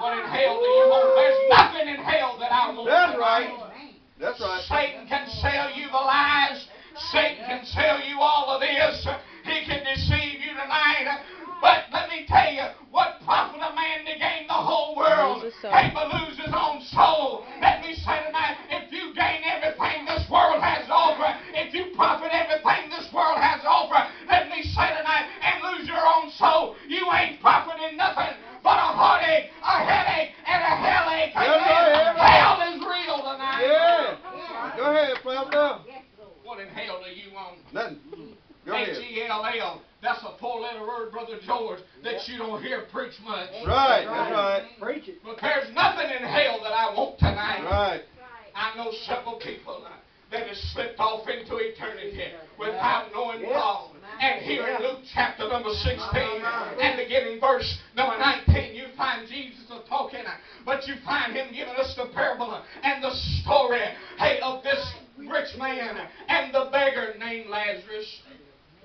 What in hell do you want? There's nothing in hell that I want. That's right. That's right. Satan can sell you the lies. Satan can sell you all of this. He can deceive you tonight. But let me tell you, what profit a man to gain the whole world, hey, but lose his own soul? Let me say tonight, if you gain everything this world has to offer, if you profit everything this world has to offer, let me say tonight, and lose your own soul, you ain't profiting nothing but a heartache, a headache, and a hellache. Hell is real tonight. Yeah. Go ahead, Plum. What in hell do you want? Nothing. Go ahead. H-E-L-L. That's a four-letter word, Brother George, that you don't hear preach much. Right, that's right. Preach it. But there's nothing in hell that I want tonight. Right. I know several people that have slipped off into eternity without knowing God. And here in Luke chapter number 16 and beginning verse number 19, you find Jesus talking, but you find him giving us the parable and the story, hey, of this rich man and the beggar named Lazarus.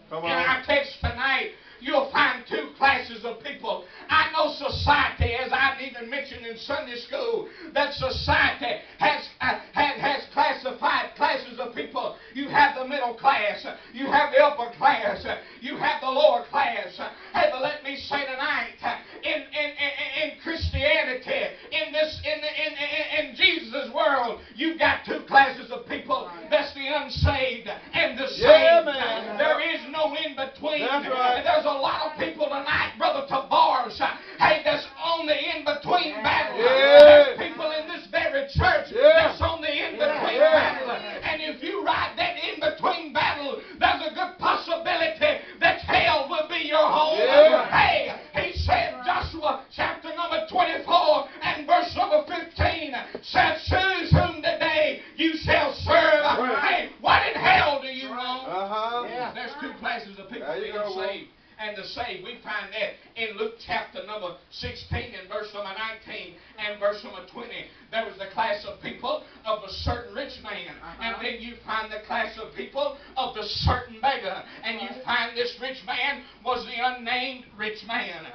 Come In on. our text tonight, you'll find two classes of people. I know society, as I've even mentioned in Sunday school, that society has classified classes of people. You have the middle class, you have the upper class, you have the lower class. Hey, but let me say tonight, in Christianity, in Jesus' world, you've got two classes of people. That's the unsaved and the saved. Yeah, man. There is no in between. That's right. There's a lot of people tonight, Brother Tavares, hey, that's on the in-between battle. Yeah. There's people in this very church Yeah. that's on the in-between Yeah. battle. And if you ride that in-between battle, there's a good possibility that hell will be your home. Yeah. Hey, he said, Joshua chapter number 24 and verse number 15 said, choose whom today you shall serve. Right. Hey, what in hell do you want? Uh-huh. There's two classes of people, There you the go, unsaved and the saved. We find that in Luke chapter number 16 and verse number 19 and verse number 20. There was the class of people of a certain rich man. And then you find the class of people of the certain beggar. And you find this rich man was the unnamed rich man.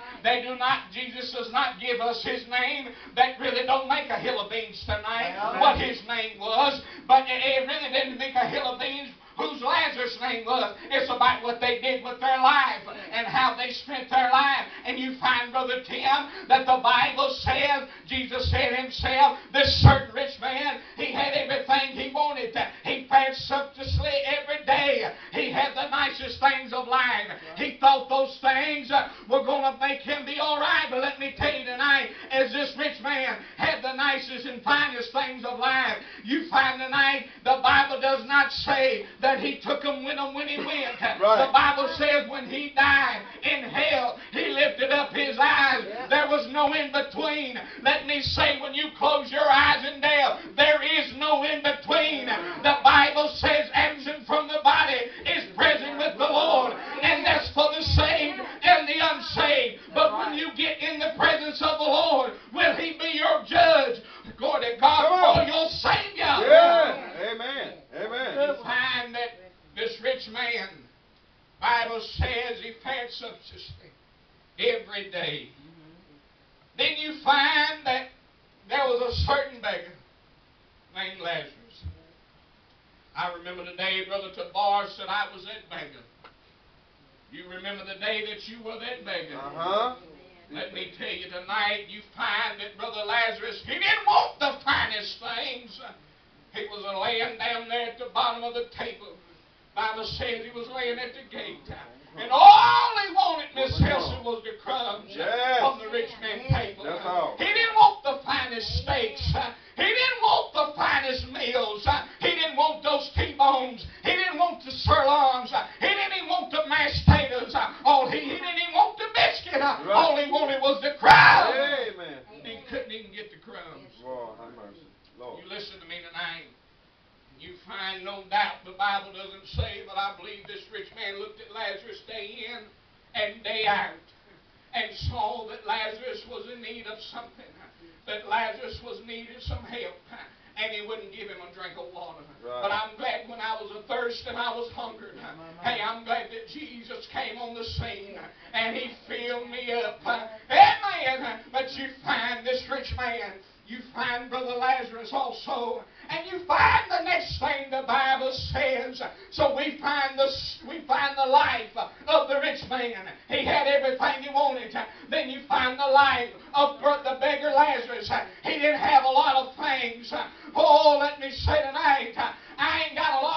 Jesus does not give us his name. That really don't make a hill of beans tonight, what his name was. But it really didn't make a hill of beans whose Lazarus' name was. It's about what they did with their life and how they spent their life. And you find, Brother Tim, that the Bible says, Jesus said himself, this certain rich man, he had everything he wanted. He fared sumptuously every day. He had the nicest things of life. He thought those things were going to make him be all right. But let me tell you tonight, as this rich man had the nicest and finest things of life, you find tonight the Bible does not say that he took them with him when he went. Right. The Bible says when he died in hell, he lifted up his eyes. There was no in between. Let me say, when you close your eyes in death, there is no in between. The Bible says absent from the body is present with the Lord, and that's for the saved and the unsaved. But when you get in the presence of the Lord, will he be your judge? Glory to God for your Savior. Yeah. Amen. Amen. You find that this rich man, Bible says he fared sumptuously every day. Then you find that there was a certain beggar named Lazarus. I remember the day Brother Tavares said I was that beggar. You remember the day that you were that beggar. Uh-huh. Let me tell you tonight, you find that Brother Lazarus, he didn't want the finest things. He was laying down there at the bottom of the table. Bible says he was laying at the gate. And all he wanted, Miss Helson, was the crumbs from the rich man's table. That's all. He didn't want the finest steaks. He didn't want the finest meals. He didn't want those T-bones. He didn't want the sirloins. He didn't even want the mashed potatoes. He didn't even want the biscuit. Right. All he wanted was the crumbs. Amen. He couldn't even get the crumbs. Lord, have mercy. Lord. You listen to me tonight. You find no doubt the Bible doesn't say, but I believe this rich man looked at Lazarus day in and day out and saw that Lazarus was in need of something, that Lazarus was needed some help, and he wouldn't give him a drink of water. Right. But I'm glad when I was athirst and I was hungry, hey, I'm glad that Jesus came on the scene and he filled me up. Amen. But you find this rich man. You find Brother Lazarus also. And you find the next thing the Bible says. So we find the life of the rich man. He had everything he wanted. Then you find the life of the beggar Lazarus. He didn't have a lot of things. Oh, let me say tonight, I ain't got a lot